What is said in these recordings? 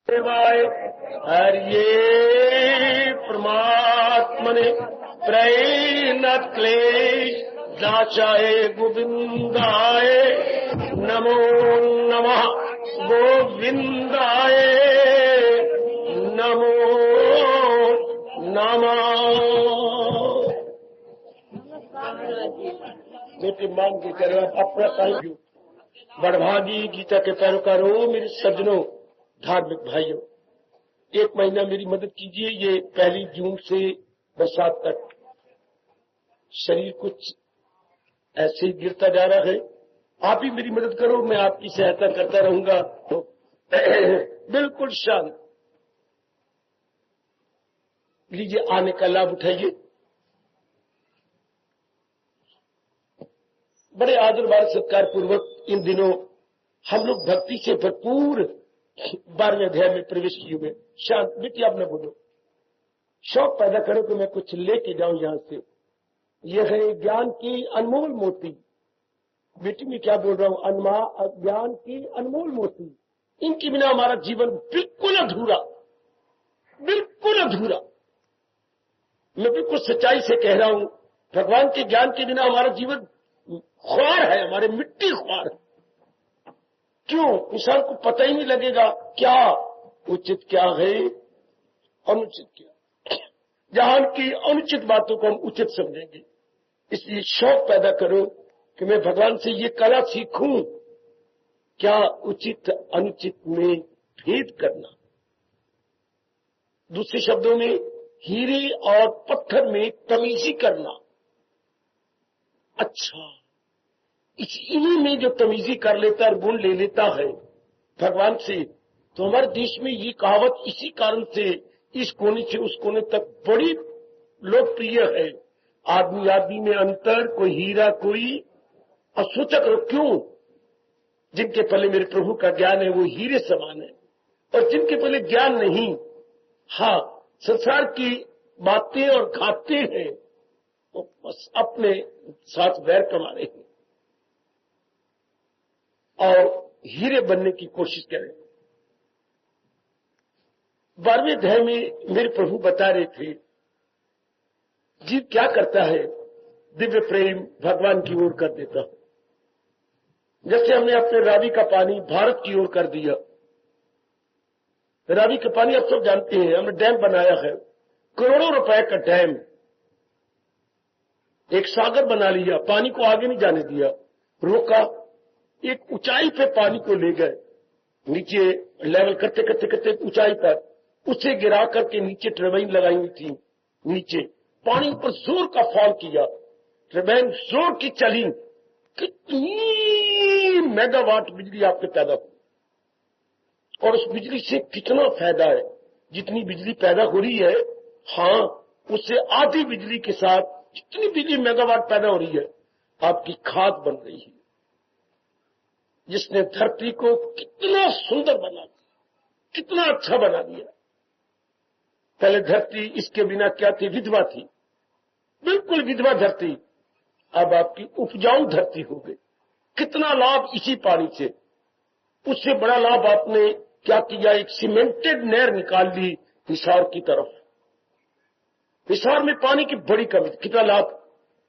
देवाय हरिये परमात्मने प्रणत क्लेश नाशाय गोविंदाय नमो नमः गोविंदाय नमो नमः। बेटी मान की करो अपना टाइम बड़भागी गीता के पैरोकारों, मेरे सज्जनों, धार्मिक भाइयों, एक महीना मेरी मदद कीजिए। ये 1 जून से बरसात तक शरीर कुछ ऐसे ही गिरता जा रहा है। आप ही मेरी मदद करो, मैं आपकी सहायता करता रहूंगा। तो बिल्कुल शांत लीजिए, आने का लाभ उठाइए। बड़े आदर व सत्कार पूर्वक इन दिनों हम लोग भक्ति से भरपूर 12वें अध्याय में प्रवेश किए हुए। शांत बेटी, आप न बोलो, शौक पैदा करो कि मैं कुछ लेके जाऊं यहां से। यह है ज्ञान की अनमोल मोती। बेटी मैं क्या बोल रहा हूं, ज्ञान की अनमोल मोती, इनके बिना हमारा जीवन बिल्कुल अधूरा, बिल्कुल अधूरा। मैं बिल्कुल सच्चाई से कह रहा हूं, भगवान के ज्ञान के बिना हमारा जीवन ख्वार है, हमारे मिट्टी ख्वार है। क्यों? इंसान को पता ही नहीं लगेगा क्या उचित क्या है, अनुचित क्या। जहां की अनुचित बातों को हम उचित समझेंगे। इसलिए शौक पैदा करो कि मैं भगवान से ये कला सीखूं, क्या उचित अनुचित में भेद करना। दूसरे शब्दों में, हीरे और पत्थर में तमीजी करना। अच्छा, इन्हीं में जो तमीजी कर लेता है, गुण ले लेता है भगवान से, तो हमारे देश में ये कहावत इसी कारण से इस कोने से उस कोने तक बड़ी लोकप्रिय है। आदमी आदमी में अंतर, कोई हीरा कोई असोचक। क्यों? जिनके पहले मेरे प्रभु का ज्ञान है वो हीरे समान है, और जिनके पहले ज्ञान नहीं, हाँ, संसार की बातें और खाते हैं, वो बस अपने साथ वैर कमा रहे हैं और हीरे बनने की कोशिश करें। 12वें अध्याय में मेरे प्रभु बता रहे थे, जीव क्या करता है, दिव्य प्रेम भगवान की ओर कर देता है। जैसे हमने अपने रावी का पानी भारत की ओर कर दिया। रावी का पानी आप सब जानते हैं, हमने डैम बनाया है, करोड़ों रुपए का डैम, एक सागर बना लिया, पानी को आगे नहीं जाने दिया, रोका, एक ऊंचाई पे पानी को ले गए, नीचे लेवल करते करते करते ऊंचाई पर उसे गिरा करके नीचे टर्बाइन लगाई हुई थी, नीचे पानी पर जोर का फॉल किया, टर्बाइन जोर की चली, कितनी मेगावाट बिजली आपके पैदा हुई। और उस बिजली से कितना फायदा है, जितनी बिजली पैदा हो रही है, हाँ, उससे आधी बिजली के साथ जितनी बिजली मेगावाट पैदा हो रही है, आपकी खाद बन रही है, जिसने धरती को कितना सुंदर बना दिया, कितना अच्छा बना दिया। पहले धरती इसके बिना क्या थी, विधवा थी, बिल्कुल विधवा धरती, अब आपकी उपजाऊ धरती हो गई। कितना लाभ इसी पानी से। उससे बड़ा लाभ आपने क्या किया, एक सीमेंटेड नहर निकाल ली हिसार की तरफ। हिसार में पानी की बड़ी कमी, कितना लाभ।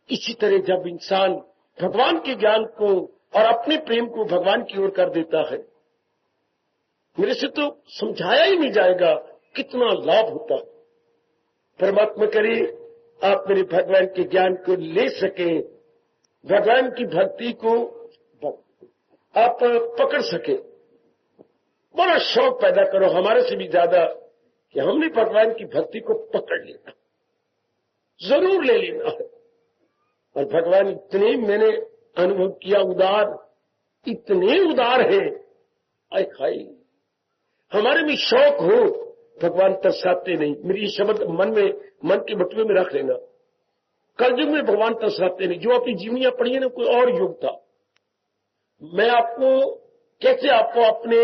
इसी तरह जब इंसान भगवान के ज्ञान को और अपने प्रेम को भगवान की ओर कर देता है, मेरे से तो समझाया ही नहीं जाएगा कितना लाभ होता है। परमात्मा करे आप मेरे भगवान के ज्ञान को ले सके, भगवान की भक्ति को आप पकड़ सके। बड़ा शौक पैदा करो हमारे से भी ज्यादा कि हमने भगवान की भक्ति को पकड़ लेना, जरूर ले लेना है। और भगवान इतने, मैंने अनुभव किया, उदार, इतने उदार है। आय हाय, हमारे भी शौक हो, भगवान तरसाते नहीं। मेरी ये शब्द मन के बटुए में रख लेना। कलयुग में भगवान तरसाते नहीं। जो अपनी जीवनियां पढ़ी है ना, कोई और युग था। मैं आपको कैसे आपको अपने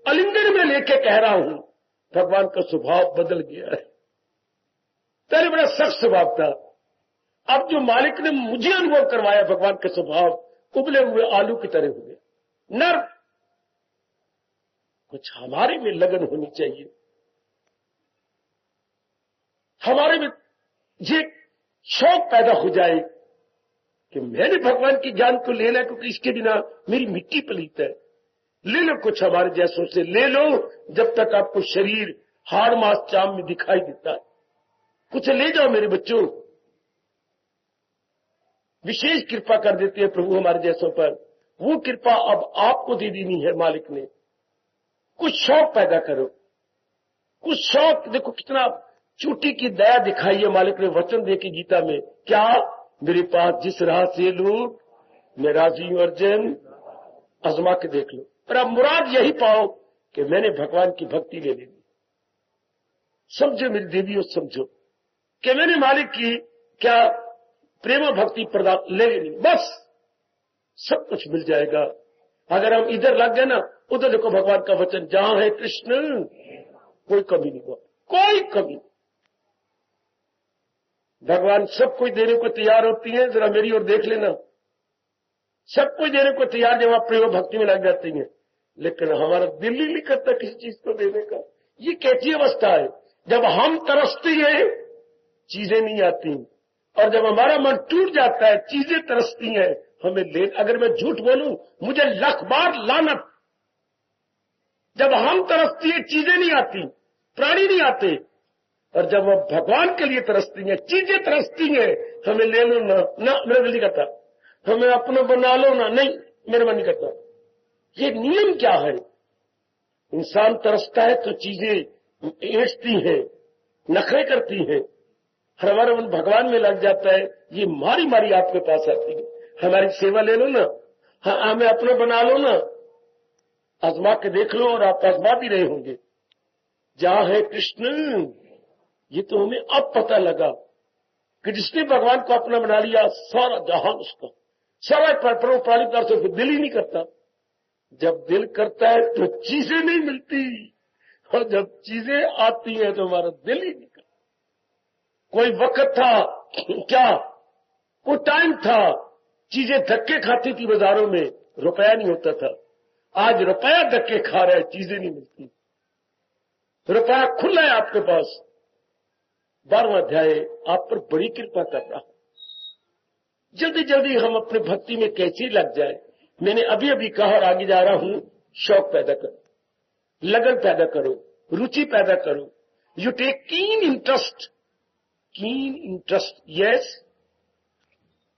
आलिंगन में लेके कह रहा हूं, भगवान का स्वभाव बदल गया है। पहले बड़ा सख्त स्वभाव था, अब जो मालिक ने मुझे अनुभव करवाया भगवान का स्वभाव, उबले हुए आलू की तरह हुए, नर्म, कुछ हमारे में लगन होनी चाहिए, हमारे में ये शौक पैदा हो जाए कि मैंने भगवान के ज्ञान को लेना, क्योंकि इसके बिना मेरी मिट्टी पलीत है। ले लो कुछ हमारे जैसों से, ले लो जब तक आपको शरीर हाड़ मास चाम में दिखाई देता है। कुछ ले जाओ मेरे बच्चों। विशेष कृपा कर देते हैं प्रभु हमारे जैसों पर। वो कृपा अब आपको दे देनी है मालिक ने। कुछ शौक पैदा करो, कुछ शौक। देखो कितना चूटी की दया दिखाई है मालिक ने वचन दे के गीता में। क्या? मेरे पास जिस राह से लोग मैं राजी हूं अर्जुन, आजमा के देख लो। और अब मुराद यही पाओ कि मैंने भगवान की भक्ति ले लेनी। समझो मेरी देवियों, समझो कि मैंने मालिक की क्या प्रेम भक्ति प्रदान ले लेनी, बस सब कुछ मिल जाएगा। अगर हम इधर लग गए ना, उधर देखो भगवान का वचन, जहां है कृष्ण कोई कमी नहीं हुआ, कोई कमी। भगवान सब कुछ देने को तैयार होती है। जरा मेरी ओर देख लेना, सब कुछ देने को तैयार जब आप प्रेम भक्ति में लग जाती हैं, लेकिन हमारा दिल ही नहीं करता किसी चीज को देने का। ये कैसी अवस्था है? जब हम तरसते हैं चीजें नहीं आती, और जब हमारा मन टूट जाता है चीजें तरसती हैं हमें ले। अगर मैं झूठ बोलूं मुझे लाख बार लानत। जब हम तरसती है चीजें नहीं आती, प्राणी नहीं आते, और जब वो भगवान के लिए तरसती हैं, चीजें तरसती हैं, हमें ले लो ना, मेरा दिल नहीं करता। हमें अपना बना लो ना, नहीं मेरा मन नहीं करता। ये नियम क्या है? इंसान तरसता है तो चीजें ऐंठती हैं, नखरे करती हैं, हमारा मन भगवान में लग जाता है, ये मारी मारी आपके पास आती है। हमारी सेवा ले लो ना, हाँ हमें अपना बना लो ना, आजमा के देख लो, और आप आजमा भी रहे होंगे। जहां है कृष्ण, ये तो हमें अब पता लगा कि जिसने भगवान को अपना बना लिया, सारा जहान उसका, सारा प्राणी तरह से दिल ही नहीं करता। जब दिल करता है तो चीजें नहीं मिलती, और जब चीजें आती हैं तो हमारा दिल ही नहीं करता। कोई वक्त था क्या, कोई टाइम था, चीजें धक्के खाती थी बाजारों में, रुपया नहीं होता था। आज रुपया धक्के खा रहा है, चीजें नहीं मिलती। रुपया खुला है आपके पास। 12वां अध्याय आप पर बड़ी कृपा कर रहा हूं। जल्दी जल्दी हम अपने भक्ति में कैसे लग जाए। मैंने अभी अभी कहा और आगे जा रहा हूं, शौक पैदा करो, लगन पैदा करो, रुचि पैदा करो। You take keen interest, yes,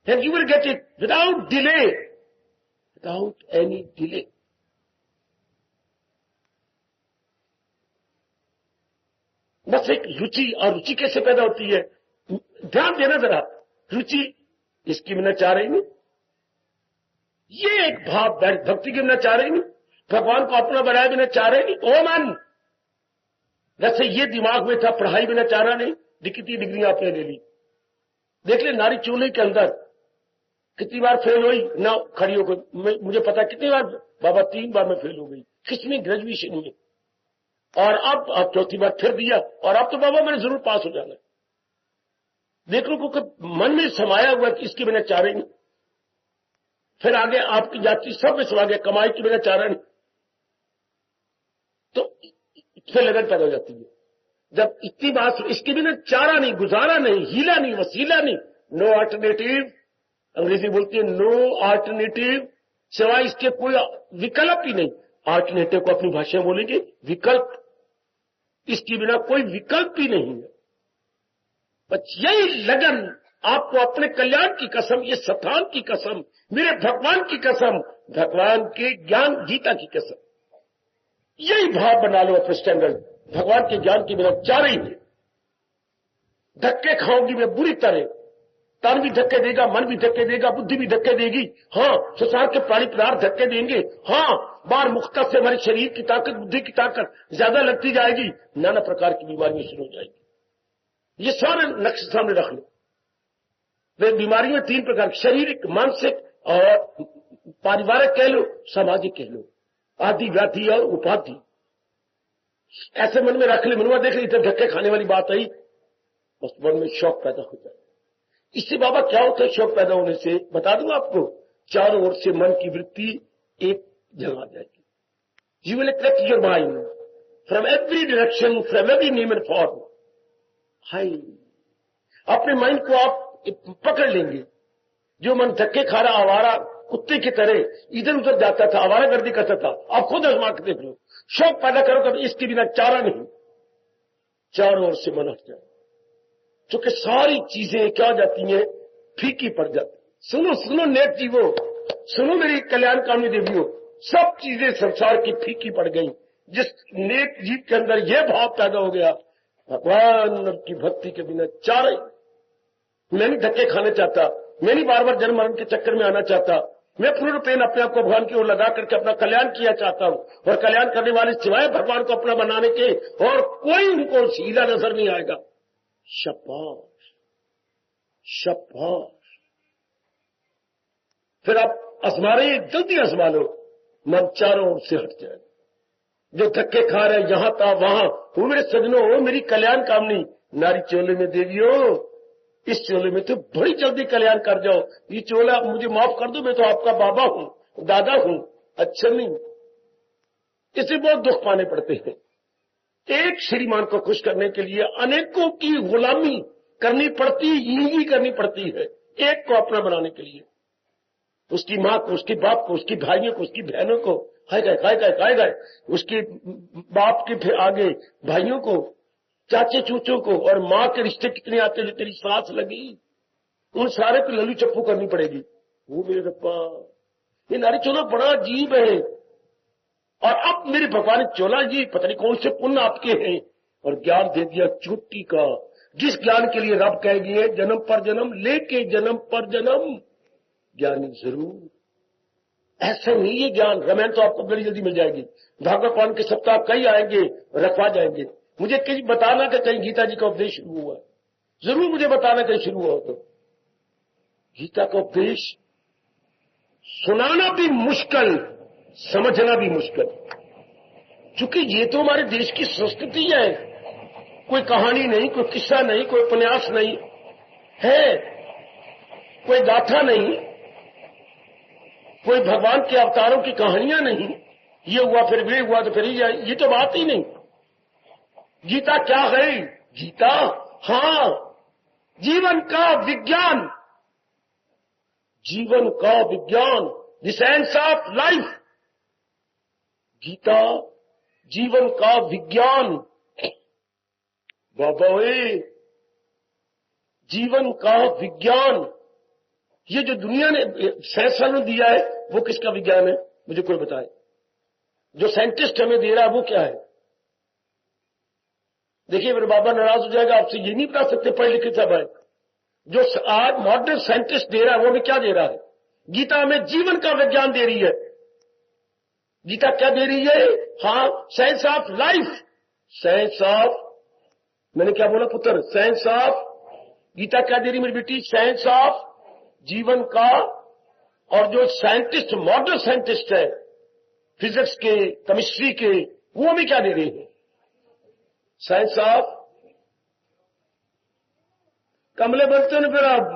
and you will get it without delay, without any delay. बस एक रुचि, और रुचि कैसे पैदा होती है? ध्यान देना जरा, रुचि इसकी बिना चाह रही नहीं, ये एक भाव भक्ति के बिना चाह रही नहीं, भगवान को अपना बनाए बिना चाह रहे नहीं। ओ मन, जैसे ये दिमाग में था पढ़ाई बिना चाह रहा नहीं, कितनी डिग्री आपने ले ली। देख ले नारी चूल्हे के अंदर कितनी बार फेल हुई ना, खड़ी होकर। मुझे पता कितनी बार, बाबा 3 बार मैं फेल हो गई, किसमें ग्रेजुएशन में, और अब चौथी बार फिर दिया, और अब तो बाबा मैंने जरूर पास हो जाना। देख लो क्योंकि मन में समाया हुआ कि इसके बिना चाह रही नहीं। फिर आगे आपकी जाति सब में समा गया, कमाई के बिना चाह रहा नहीं, तो फिर लगन पैदा हो जाती है। जब इतनी बात, इसके बिना चारा नहीं, गुजारा नहीं, हीला नहीं, वसीला नहीं, नो अल्टरनेटिव, अंग्रेजी बोलती है नो अल्टरनेटिव, सिवाय इसके कोई विकल्प ही नहीं। अल्टरनेटिव को अपनी भाषा में बोलेंगे विकल्प, इसके बिना कोई विकल्प ही नहीं है। बस यही लगन आपको अपने कल्याण की कसम, ये स्थान की कसम, मेरे भगवान की कसम, भगवान के ज्ञान गीता की कसम, यही भाव बना लो अपने स्टैंडर्ड। भगवान के ज्ञान के बिना चाह रही है। धक्के खाऊंगी मैं बुरी तरह, तन भी धक्के देगा, मन भी धक्के देगा, बुद्धि भी धक्के देगी। हाँ, संसार के प्राणी पदार्थ धक्के देंगे। हाँ, बार मुक्ता से हमारे शरीर की ताकत, बुद्धि की ताकत ज्यादा लगती जाएगी, नाना प्रकार की बीमारियां शुरू हो जाएगी। ये सारे नक्श सामने रख लो। वे बीमारियां 3 प्रकार, शारीरिक, मानसिक और पारिवारिक कह लो, सामाजिक कह लो, आदि व्याधि और उपाधि। ऐसे मन में रख ले, मनुआ देख ली इधर धक्के खाने वाली बात आई, बस मन में शौक पैदा हो जाए। इससे बाबा क्या होता है शौक पैदा होने से? बता दूं आपको, चारों ओर से मन की वृत्ति एक जगह आ जाएगी। You will attract your mind from every direction, from every name and form. हाय, अपने माइंड को आप पकड़ लेंगे। जो मन धक्के खा रहा आवारा कुत्ते की तरह इधर उधर जाता था, आवारागर्दी करता था, आप खुद आजमा के देख लो। शौक पैदा करो कभी, इसके बिना चारा नहीं। चारों ओर से मन हट जाए, क्योंकि सारी चीजें क्या जाती हैं, फीकी पड़ जाती। सुनो सुनो नेक जीवो, सुनो मेरी कल्याण कामनी देवियों, सब चीजें संसार की फीकी पड़ गई। जिस नेक जीव के अंदर यह भाव पैदा हो गया, भगवान की भक्ति के बिना चारा। मैं नहीं धक्के खाने चाहता, मैं नहीं बार बार जन्म मरण के चक्कर में आना चाहता। मैं पूर्णपेन अपने आप को भगवान की ओर लगा करके अपना कल्याण किया चाहता हूं, और कल्याण करने वाले सिवाय भगवान को अपना बनाने के और कोई उनको हीला नजर नहीं आएगा। शाबाश शाबाश। फिर आप आजमा रहे, जल्दी आजमा लो, मन चारों ओर से हट जाए। जो धक्के खा रहे यहां था वहां, वो मेरे सजनों, वो मेरी कल्याण कामनी नारी चोले में देवियों, इस चोले में तो बड़ी जल्दी कल्याण कर जाओ। ये चोला मुझे माफ कर दो, मैं तो आपका बाबा हूं, दादा हूं। अच्छा नहीं, इसे बहुत दुख पाने पड़ते हैं। एक श्रीमान को खुश करने के लिए अनेकों की गुलामी करनी पड़ती, यही करनी पड़ती है एक को अपना बनाने के लिए। उसकी मां को, उसके बाप को, उसकी भाइयों को, उसकी बहनों को, खाए गए, उसके बाप के फिर आगे भाइयों को, चाचे चूचों को, और मां के रिश्ते कितने आते जो तेरी सास लगी, उन सारे को लल्लू चप्पू करनी पड़ेगी। वो मेरे रब्बा, ये नारी चोला बड़ा अजीब है। और अब मेरे भगवान चोला जी पता नहीं कौन से पुण्य आपके हैं, और ज्ञान दे दिया चोटी का, जिस ज्ञान के लिए रब कह गए जन्म पर जन्म लेके जन्म पर जन्म ज्ञानी जरूर। ऐसा नहीं ये ज्ञान, रामायण तो आपको बड़ी जल्दी मिल जाएगी, भागवत पुराण के सप्ताह कई आएंगे, रखवा जाएंगे। मुझे कहीं बताना कि कहीं गीता जी का उपदेश शुरू हुआ, जरूर मुझे बताना कहीं शुरू हुआ तो। गीता का उपदेश सुनाना भी मुश्किल, समझना भी मुश्किल, क्योंकि ये तो हमारे देश की संस्कृति है। कोई कहानी नहीं, कोई किस्सा नहीं, कोई उपन्यास नहीं है, कोई गाथा नहीं, कोई भगवान के अवतारों की कहानियां नहीं। ये हुआ फिर वे हुआ तो फिर ये तो बात ही नहीं। गीता क्या है? गीता, हां, जीवन का विज्ञान, जीवन का विज्ञान, the science of life. Gita जीवन का विज्ञान। बाबा जीवन का विज्ञान, ये जो दुनिया ने साइंस ने दिया है वो किसका विज्ञान है? मुझे कोई बताए। जो साइंटिस्ट हमें दे रहा है वो क्या है? देखिए मेरे बाबा नाराज हो जाएगा आपसे, ये नहीं बता सकते पढ़े लिखे सब है। जो आज मॉडर्न साइंटिस्ट दे रहा है वो हमें क्या दे रहा है? गीता हमें जीवन का विज्ञान दे रही है। गीता क्या दे रही है? हाँ, science of life, science of, मैंने क्या बोला पुत्र? Science of. गीता क्या दे रही मेरी बेटी? साइंस ऑफ जीवन का। और जो साइंटिस्ट, मॉडर्न साइंटिस्ट है, फिजिक्स के, केमिस्ट्री के, वो हमें क्या दे रही है? Science of. कमले बनते हैं फिर आप,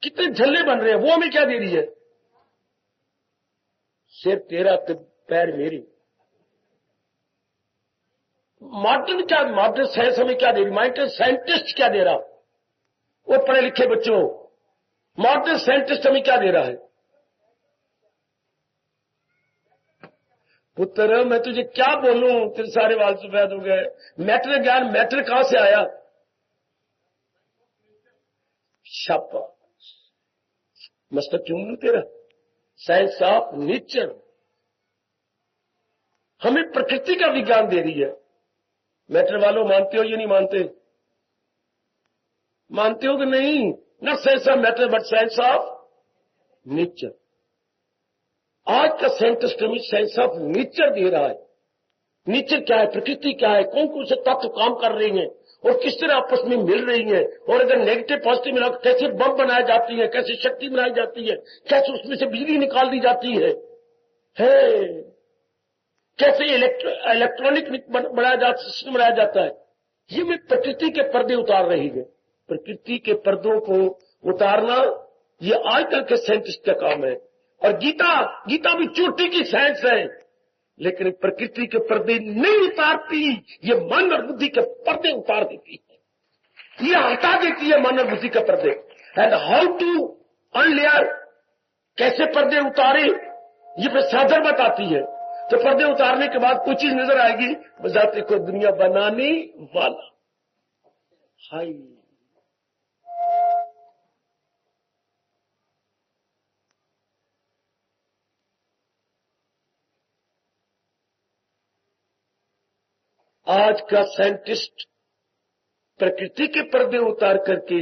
कितने झल्ले बन रहे हैं, वो हमें क्या दे रही है? सिर तेरा पैर मेरी। मॉडर्न क्या, मॉडर्न साइंस हमें क्या दे रही? मॉडर्न साइंटिस्ट क्या दे रहा? वो पढ़े लिखे बच्चों, मॉडर्न साइंटिस्ट हमें क्या दे रहा है? पुत्र मैं तुझे क्या बोलूं, तेरे सारे बाल सफेद हो गए। मैटर ज्ञान, मैटर कहां से आया? शाबाश, मस्तक चूम लू तेरा। साइंस ऑफ नेचर हमें प्रकृति का विज्ञान दे रही है। मैटर वालों मानते हो या नहीं मानते? मानते हो कि नहीं? Not science of matter but science of nature. आज का साइंटिस्ट हमें साइंस ऑफ नेचर दे रहा है। नेचर क्या है, प्रकृति क्या है, कौन कौन से तत्व काम कर रही हैं और किस तरह आपस में मिल रही हैं, और अगर नेगेटिव पॉजिटिव मिला कैसे बम बनाई जाती है, कैसे शक्ति बनाई जाती है, कैसे उसमें से बिजली निकाल दी जाती है कैसे इलेक्ट्रॉनिक बनाया जाता, सिस्टम बनाया जाता है। ये मैं प्रकृति के पर्दे उतार रही है। प्रकृति के पर्दों को उतारना ये आजकल के साइंटिस्ट का काम है। और गीता भी चोटी की साइंस है। लेकिन प्रकृति के पर्दे नहीं उतारती, ये मन और बुद्धि के पर्दे उतार देती है, ये हटा देती है मन और बुद्धि के पर्दे। एंड हाउ टू अनलेयर, कैसे पर्दे उतारे, ये फिर साधन बताती है। तो पर्दे उतारने के बाद कोई चीज नजर आएगी, बजाते को दुनिया बनाने वाला। हाय, आज का साइंटिस्ट प्रकृति के पर्दे उतार करके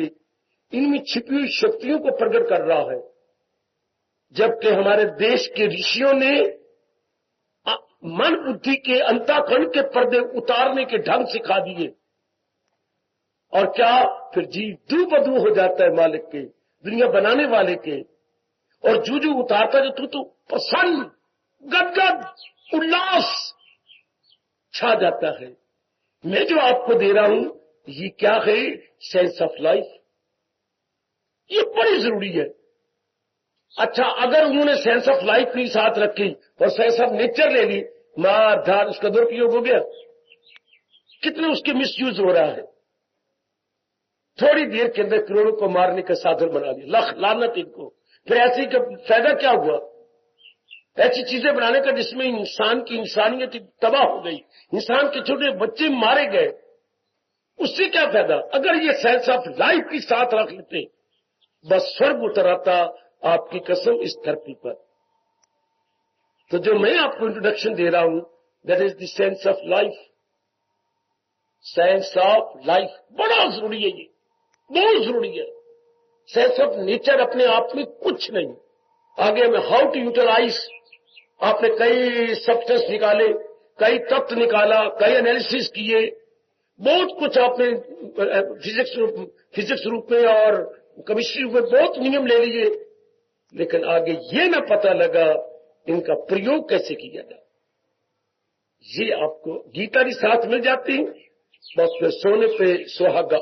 इनमें छिपी हुई शक्तियों को प्रकट कर रहा है, जबकि हमारे देश के ऋषियों ने मन बुद्धि के अंतःकरण के पर्दे उतारने के ढंग सिखा दिए। और क्या फिर जीव दू बदू हो जाता है मालिक के, दुनिया बनाने वाले के। और जू उतारता जो तू प्रसन्न, गदगद, उल्लास छा जाता है। मैं जो आपको दे रहा हूं ये क्या है? Sense of life. ये बड़ी जरूरी है। अच्छा, अगर उन्होंने सेंस ऑफ लाइफ नहीं साथ रखी और सेंस ऑफ नेचर ले ली, मार धार, उसका दुरुपयोग हो गया। कितने उसके मिसयूज हो रहा है। थोड़ी देर के अंदर करोड़ों को मारने का साधन बना दिया, लख लानत इनको। फिर ऐसे का फायदा क्या हुआ? ऐसी चीजें बनाने का जिसमें इंसान की इंसानियत तबाह हो गई, इंसान के छोटे बच्चे मारे गए, उससे क्या फायदा? अगर ये सेंस ऑफ लाइफ की साथ रख लेते, बस स्वर्ग उतर आता आपकी कसम इस धरती पर। तो जो मैं आपको इंट्रोडक्शन दे रहा हूं, that is the sense of life. Sense of life बड़ा जरूरी है, ये बहुत जरूरी है। सेंस ऑफ नेचर अपने आप में कुछ नहीं। आगे में हाउ टू यूटिलाइज, आपने कई सब्सटेंस निकाले, कई तत्व निकाला, कई एनालिसिस किए, बहुत कुछ आपने फिजिक्स रूप में और केमिस्ट्री रूप में बहुत नियम ले लिए, लेकिन आगे ये ना पता लगा इनका प्रयोग कैसे किया जाए। ये आपको गीता की साथ मिल जाती, बस फिर सोने पे सुहागा,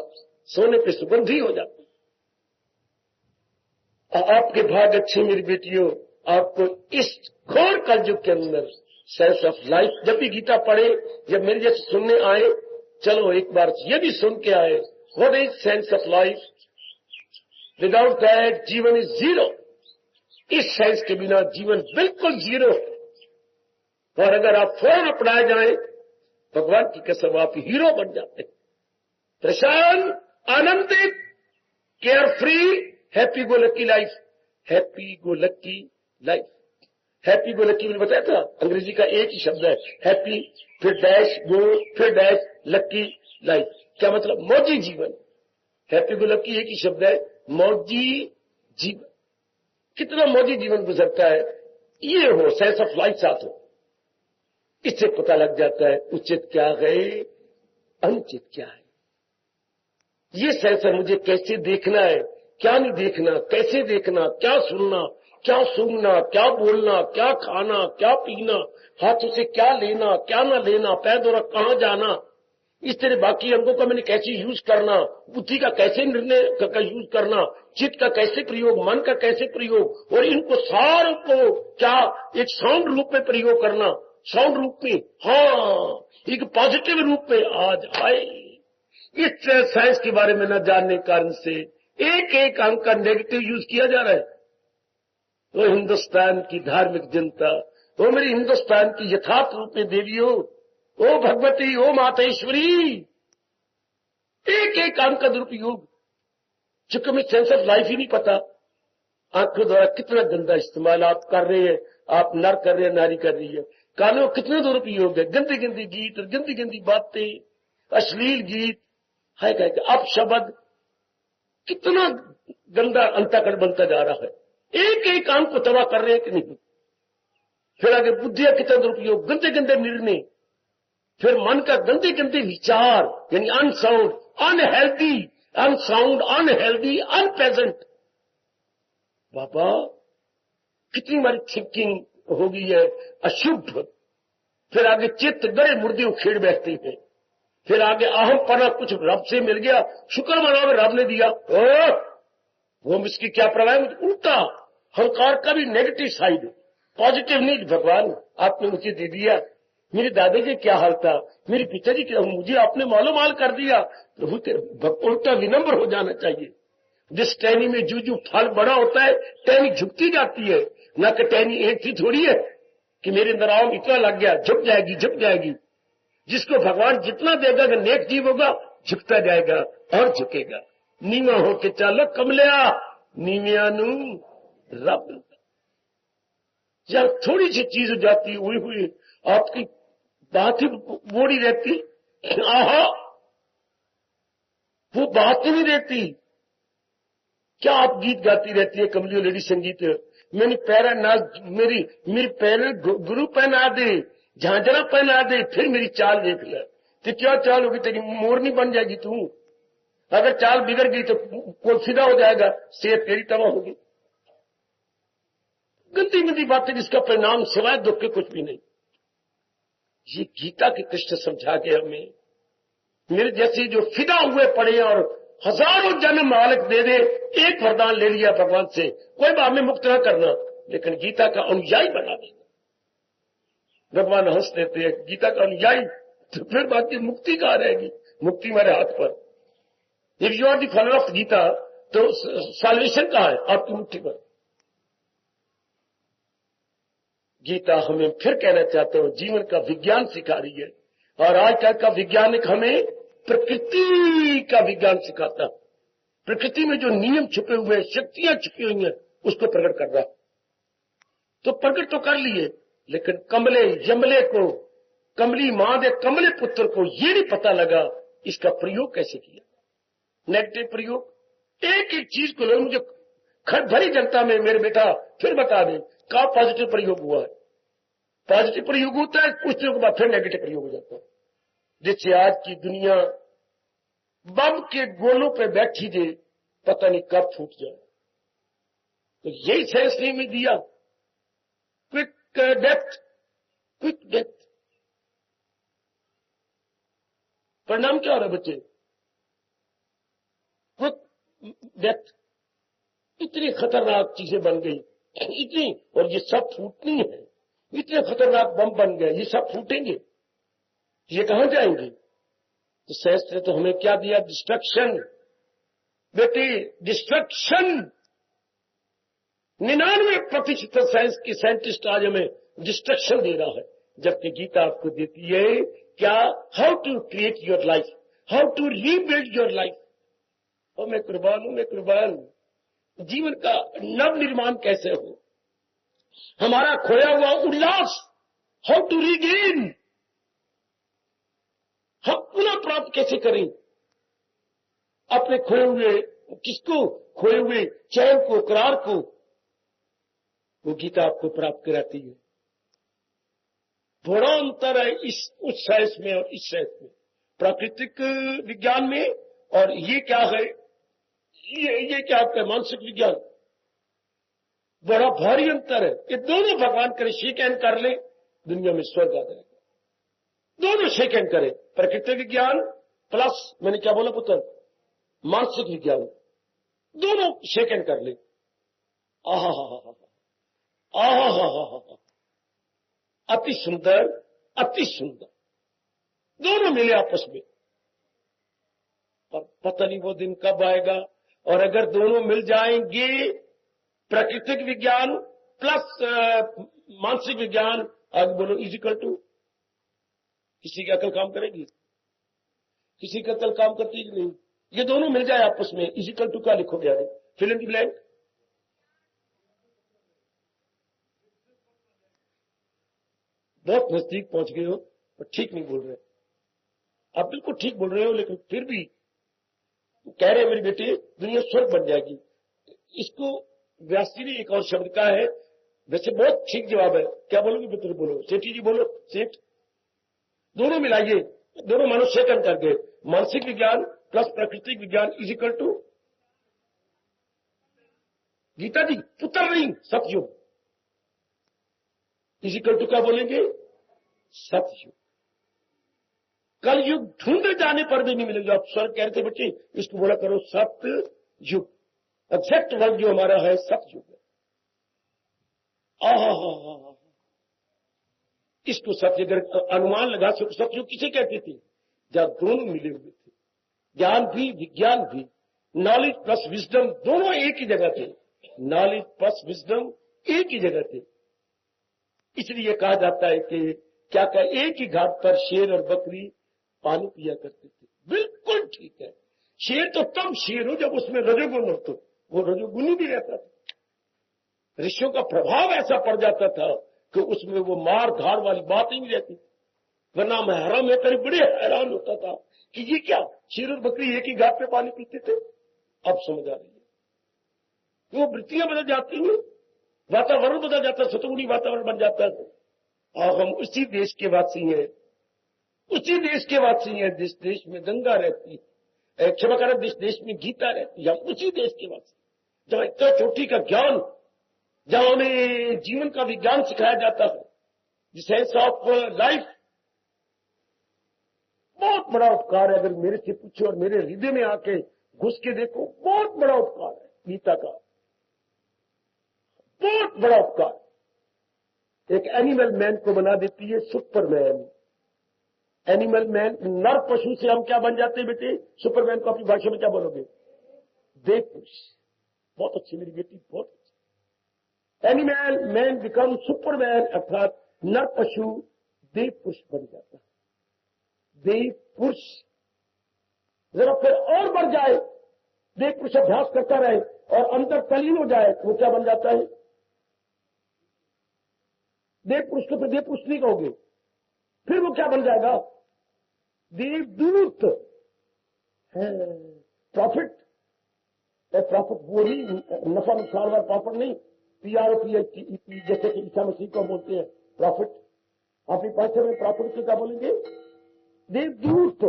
सोने पे सुगंधी हो जाती। आपके भाग अच्छे मेरी बेटियों, आपको इस घोर कलयुग के अंदर सेंस ऑफ लाइफ, जब भी गीता पढ़े, जब मेरे जैसे सुनने आए, चलो एक बार ये भी सुन के आए, what is sense of life. Without that जीवन इज जीरो। इस सेंस के बिना जीवन बिल्कुल जीरो है। और अगर आप फौरन अपनाए जाए, भगवान की कसम आप हीरो बन जाते हैं। प्रशांत, आनंदित, care free, happy go lucky life. Happy go lucky life. Happy go lucky मैंने बताया था, अंग्रेजी का एक ही शब्द है हैप्पी, फिर डैश गो, फिर डैश लकी लाइफ। क्या मतलब? मौजी जीवन। हैप्पी गो लकी एक ही शब्द है, मौजी जीवन। कितना मौजी जीवन गुजरता है, ये हो सेंस ऑफ लाइफ साथ हो, इससे पता लग जाता है उचित क्या है, अनुचित क्या है। ये सेंस है, मुझे कैसे देखना है, क्या नहीं देखना, कैसे देखना, क्या सुनना, क्या सूंघना, क्या बोलना, क्या खाना, क्या पीना, हाथों से क्या लेना, क्या ना लेना, पैर द्वारा कहां जाना, इस तरह बाकी अंगों का मैंने कैसे यूज करना, बुद्धि का कैसे निर्णय का यूज करना, चित्त का कैसे प्रयोग, मन का कैसे प्रयोग, और इनको सारों को क्या एक साउंड रूप में प्रयोग करना, साउंड रूप में, हाँ, एक पॉजिटिव रूप में आज आए। इस साइंस के बारे में न जानने के कारण से एक एक अंग का नेगेटिव यूज किया जा रहा है। वो हिंदुस्तान की धार्मिक जनता, वो मेरी हिंदुस्तान की यथार्थ रूप में देवियों, ओ भगवती, ओ मातेश्वरी, एक एक अंग का दुरुपयोग। चूंकि हमें सेंस ऑफ लाइफ ही नहीं पता, आंखों द्वारा कितना गंदा इस्तेमाल आप कर रहे हैं, आप नर कर रहे हैं, नारी कर रही है। कानों कितने दुरुपयोग है, गंदी गंदी गीत और गंदी गंदी बातें, अश्लील गीत, है क्या आप शब्द, कितना गंदा अंतःकरण बनता जा रहा है। एक एक अंग को तबाह कर रहे हैं कि नहीं। फिर आगे बुद्धि का कितना दुरुपयोग, गंदे गंदे निर्णय, फिर मन का गंदे गंदे विचार, यानी unsound, unhealthy, unsound, unhealthy, unpleasant. बाबा कितनी हमारी थिंकिंग हो गई है अशुभ। फिर आगे चित्त गड़े मुर्दे उखेड़ बैठते हैं। फिर आगे अहम पना कुछ रब से मिल गया, शुक्र मनाओ रब ने दिया, वो इसकी क्या प्रभाव, उल्टा हंकार का भी नेगेटिव साइड, पॉजिटिव नीड। भगवान आपने मुझे दे दिया, मेरे दादाजी क्या हाल था, मेरे पिताजी क्या, मुझे आपने मालूमाल कर दिया। प्रभु उल्टा विनम्र हो जाना चाहिए। जिस टहनी में जो फल बड़ा होता है, टहनी झुकती जाती है, न कि टहनी एक थी थोड़ी है कि मेरे अंदर आम इतना लग गया, झुक जाएगी झुक जाएगी। जिसको भगवान जितना देगा, अगर नेक जीव होगा, झुकता जाएगा और झुकेगा। नीवा होके चालो कमलिया, नीविया नू रब। जब थोड़ी सी चीज हो जाती हुई हुई आपकी बात ही बोड़ी रहती, आहा वो बात ही नहीं रहती। क्या आप गीत गाती रहती है कमलियो लेडी संगीत, मेरी पैरा ना मेरी पैर गुरु पहना दे, झांझरा पहना दे, फिर मेरी चाल देख ले। तो क्या चाल होगी तेरी, मोरनी बन जाएगी तू। अगर चाल बिगड़ गई तो कोई फिदा हो जाएगा, सेहत तेरी तबाह होगी। गंदी गंदी बातें जिसका परिणाम सिवाय दुख के कुछ भी नहीं। ये गीता के कृष्ण समझा के हमें, मेरे जैसे जो फिदा हुए पड़े और हजारों जन्म मालिक दे दे, एक वरदान ले लिया भगवान से, कोई बात में मुक्त न करना, लेकिन गीता का अनुयायी बना देना। भगवान हंस देते हैं, गीता का अनुयायी, तो फिर बाकी मुक्ति कहां रहेगी? मुक्ति हमारे हाथ पर। If you are the follower of Gita, तो सॉल्वेशन कहां है? आपकी मुट्ठी पर। गीता हमें फिर कहना चाहता हूं, जीवन का विज्ञान सिखा रही है। और आजकल का वैज्ञानिक हमें प्रकृति का विज्ञान सिखाता। प्रकृति में जो नियम छुपे हुए, शक्तियां छुपी हुई हैं, उसको प्रकट कर रहा। तो प्रकट तो कर लिए, लेकिन कमले यमले को, कमली मां दे कमले पुत्र को ये नहीं पता लगा इसका प्रयोग कैसे किया। नेगेटिव प्रयोग। एक एक चीज को लोग मुझे भरी जनता में मेरे बेटा फिर बता दें का पॉजिटिव प्रयोग हुआ है। पॉजिटिव प्रयोग होता है, कुछ दिनों के बाद फिर नेगेटिव प्रयोग हो जाता है। जिससे आज की दुनिया बम के गोलों पे बैठी दे, पता नहीं कब फूट जाए। तो यही सेंस नहीं में दिया, क्विक डेथ, क्विक डेथ। परिणाम क्या हो रहा है बच्चे? Quick death. इतनी खतरनाक चीजें बन गई, इतनी, और ये सब फूटनी है। इतने खतरनाक बम बन गए, ये सब फूटेंगे, ये कहां जाएंगे? तो साइंस ने तो हमें क्या दिया? डिस्ट्रक्शन। बेटी डिस्ट्रक्शन। 99% साइंस की साइंटिस्ट आज हमें डिस्ट्रक्शन दे रहा है, जबकि गीता आपको देती है क्या? How to create your life, how to rebuild your life. और मैं कुर्बान हूं, मैं कुर्बान। जीवन का नव निर्माण कैसे हो, हमारा खोया हुआ उल्लास हाउ टू रीगेन, हम पुनः प्राप्त कैसे करें अपने खोए हुए, किसको? खोए हुए चैन को, करार को। वो गीता आपको प्राप्त कराती है। बड़ा अंतर है उस साइंस में और इस साइंस में, प्राकृतिक विज्ञान में। और ये क्या है? ये क्या आपका मानसिक विज्ञान। बड़ा भारी अंतर है। ये दोनों भगवान करे शेक हैंड कर ले, दुनिया में स्वर्ग आ जाएगा। दोनों शेक हैंड करें, प्राकृतिक विज्ञान प्लस, मैंने क्या बोला पुत्र, मानसिक विज्ञान, दोनों शेक हैंड कर ले। आहा हा हा हा, आहा हा हा हा, अति सुंदर, अति सुंदर, दोनों मिले आपस में। और पता नहीं वो दिन कब आएगा। और अगर दोनों मिल जाएंगे, प्राकृतिक विज्ञान प्लस मानसिक विज्ञान, आगे बोलो इजिकल टू, किसी की अकल काम करेगी? किसी की अकल काम करती है नहीं? ये दोनों मिल जाए आपस में, इजिकल टू क्या लिखोगे आगे? Fill in the blank. बहुत नजदीक पहुंच गए हो, पर ठीक नहीं बोल रहे। आप बिल्कुल ठीक बोल रहे हो, लेकिन फिर भी कह रहे हैं मेरी बेटी दुनिया स्वर्ग बन जाएगी। इसको व्यास जी ने एक और शब्द कहा है, वैसे बहुत ठीक जवाब है। क्या बोलोगे पुत्र? बोलो सेठी जी, बोलो सेठ। दोनों मिलाइए, दोनों मनुष्य सेकंड कर गए, मानसिक विज्ञान प्लस प्राकृतिक विज्ञान इजिकल टू गीता जी पुत्र नहीं सतयुग, इजिकल टू क्या बोलेंगे? सतयुग। कल युग ढूंढे जाने पर भी नहीं मिलेगा। आप स्वर्ग कह रहे थे बच्चे, इसको बोला करो सतयुग। एग्जैक्ट वर्ड जो हमारा है सतयुग है। आहा, इसको सत्य अगर अनुमान लगा सको, सत्य किसे कहते थे? जहां दोनों मिले हुए थे, ज्ञान भी विज्ञान भी, नॉलेज प्लस विजडम दोनों एक ही जगह थे, नॉलेज प्लस विजडम एक ही जगह थे। इसलिए कहा जाता है कि क्या एक ही घाट पर शेर और बकरी पानी पिया करते थे। बिल्कुल ठीक है, शेर तो तब शेर हो जब उसमें रजोगुण हो, तो वो रजोगुणी भी रहता था। ऋषियों का प्रभाव ऐसा पड़ जाता था कि उसमें वो मार धाड़ वाली बात ही नहीं रहती थी। वरना मैं हैरान में करीब बड़े हैरान होता था कि ये क्या, शेर और बकरी एक ही घाट पे पानी पीते थे। अब समझ आ रही है, वो वृत्तियां बदल जाती हैं, वातावरण बदल जाता है, सतगुणी वातावरण बन जाता है। और हम उसी देश के वासी हैं, उसी देश के वासी हैं जिस देश में गंगा रहती है, क्षमा करें, जिस देश में गीता रहती है। हम उसी देश के वासी, जहां इतना चोटी का ज्ञान, जहां हमें जीवन का विज्ञान सिखाया जाता है, द सेंस ऑफ लाइफ। बहुत बड़ा उपकार है, अगर मेरे से पूछो और मेरे हृदय में आके घुस के देखो, बहुत बड़ा उपकार है गीता का, बहुत बड़ा उपकार। एक एनिमल मैन को बना देती है सुपरमैन। एनिमल मैन, नर पशु से हम क्या बन जाते हैं बेटे? सुपरमैन को अपनी भाषा में क्या बोलोगे? देव पुरुष। बहुत अच्छी मेरी बेटी, बहुत अच्छी। एनिमल मैन बिकम सुपरमैन, अर्थात नर पशु देव पुरुष बन जाता है। देव पुरुष जरा फिर और बढ़ जाए, देव पुरुष अभ्यास करता रहे और अंतर तलीन हो जाए, तो क्या बन जाता है? देव पुरुष को फिर देव पुरुष नहीं कहोगे, फिर वो क्या बन जाएगा? देवदूत है। प्रॉफिट, प्रॉफिट वो नहीं, नफा नुकसान वाला प्रॉफिट नहीं, PROFIT, जैसे कि ईसा मसीह को बोलते हैं प्रॉफिट। अपनी भाषा में प्रॉफिट को क्या बोलेंगे? देवदूत,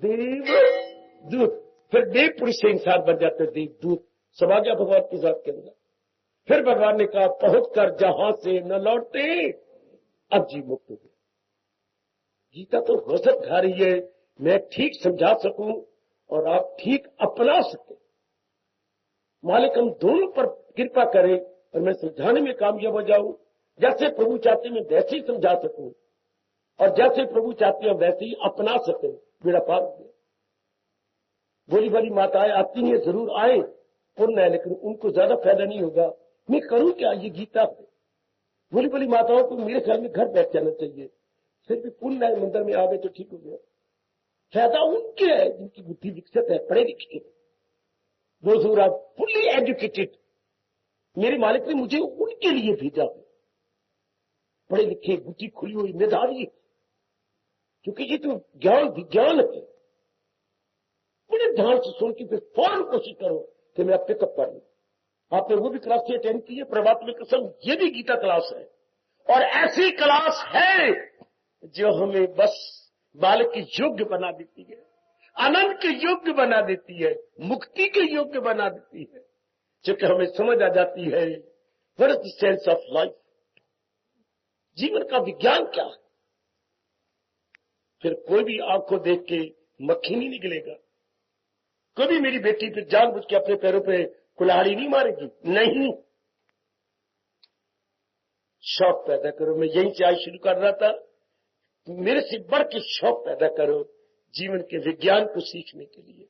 देवदूत। फिर देव पुरुष से इंसान बन जाते हैं देवदूत। सब आ गया भगवान की जात के अंदर। फिर भगवान ने कहा, पहुंच कर जहां से न लौटे, अब जी मुक्त हो गए। गीता तो गजब ढा रही है, मैं ठीक समझा सकूं और आप ठीक अपना सकें। मालिक हम दोनों पर कृपा करे और मैं समझाने में कामयाब हो जाऊं। जैसे प्रभु चाहते मैं वैसे ही समझा सकूं और जैसे प्रभु चाहते हैं वैसे ही अपना सकें। बेड़ा पार हो गया। भोली भाली माताएं आती हैं, जरूर आए, पुण्य है, लेकिन उनको ज्यादा फायदा नहीं होगा। मैं करूं क्या? ये गीता है। भोली भाली माताओं को मेरे ख्याल में घर बैठ जाना चाहिए, फिर भी पुण्य है, मंदिर में आ गए तो ठीक हो गया। फायदा उनके है जिनकी बुद्धि विकसित है, पढ़े लिखे। Those who are fully educated, मेरे मालिक ने मुझे उनके लिए भेजा है, पढ़े लिखे, बुद्धि खुली हुई, मेधावी। क्योंकि ये तो ज्ञान विज्ञान है। बड़े ध्यान से सुन के फिर फौरन कोशिश करो कि मैं पिकअप कर लूं। आपने वो भी क्लास से अटेंड की है, प्रभात में कसम, ये भी गीता क्लास है। और ऐसी क्लास है जो हमें बस बालक के योग्य बना देती है, आनंद के योग्य बना देती है, मुक्ति के योग्य बना देती है। क्योंकि हमें समझ आ जाती है what is the sense of life, जीवन का विज्ञान क्या है। फिर कोई भी आंख को देख के मक्खी नहीं निकलेगा। कभी मेरी बेटी फिर जानबूझ के अपने पैरों पे कुल्हाड़ी नहीं मारेगी, नहीं। शौक पैदा करो। मैं यहीं से आज शुरू कर रहा था, मेरे से बढ़ के शौक पैदा करो जीवन के विज्ञान को सीखने के लिए।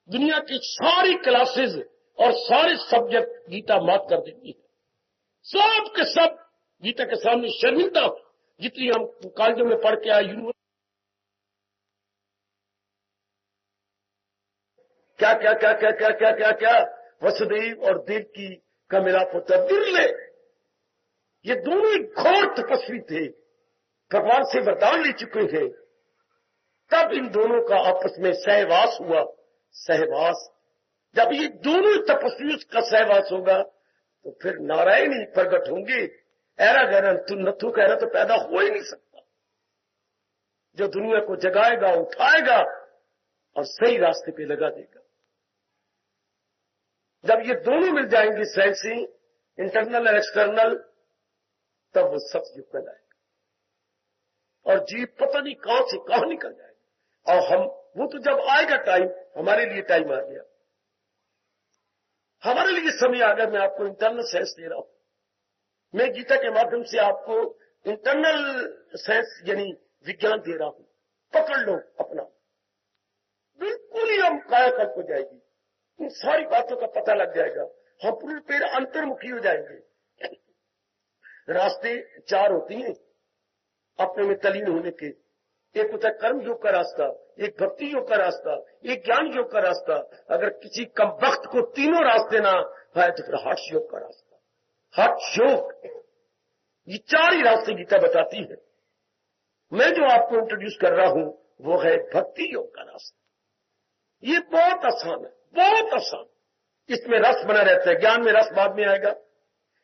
दुनिया की सारी क्लासेस और सारे सब्जेक्ट गीता मात कर देती है। सब के सब गीता के सामने शर्मिंदा हो। जितनी हम कॉलेजों में पढ़ के आए, यूनिवर्सिटी, क्या क्या क्या क्या क्या क्या क्या क्या वसुदेव और देवकी का मिलाप होता। बिरले, ये दोनों ही घोर तपस्वी थे, भगवान से वरदान ले चुके थे। तब इन दोनों का आपस में सहवास हुआ। सहवास, जब ये दोनों तपस्वी का सहवास होगा तो फिर नारायण ही प्रकट होंगे। ऐरा गहरा तू नथु कहना तो पैदा हो ही नहीं सकता, जो दुनिया को जगाएगा, उठाएगा और सही रास्ते पे लगा देगा। जब ये दोनों मिल जाएंगे, सेंसिंग, इंटरनल और एक्सटर्नल, तब वो सत्युग कहलाएगा और जीव पता नहीं कहां से कहां निकल जाएगा। और हम, वो तो जब आएगा टाइम, हमारे लिए टाइम आ गया, हमारे लिए समय आ गया। मैं आपको इंटरनल सेंस दे रहा हूं। मैं गीता के माध्यम से आपको इंटरनल साइंस यानी विज्ञान दे रहा हूं, पकड़ लो अपना, बिल्कुल ही हम कायाकल्प हो जाएगी, इन सारी बातों का पता लग जाएगा, हम पूरी पेड़ अंतर्मुखी हो जाएंगे। रास्ते 4 होती हैं अपने में तलीन होने के, एक होता है कर्म योग का रास्ता, एक भक्ति योग का रास्ता, एक ज्ञान योग का रास्ता। अगर किसी कम वक्त को तीनों रास्ते ना है तो फिर हठ योग का रास्ता, हठ योग, ये 4 ही रास्ते गीता बताती है। मैं जो आपको इंट्रोड्यूस कर रहा हूं वो है भक्ति योग का रास्ता। ये बहुत आसान है, बहुत आसान, इसमें रस बना रहता है, ज्ञान में रस बाद में आएगा,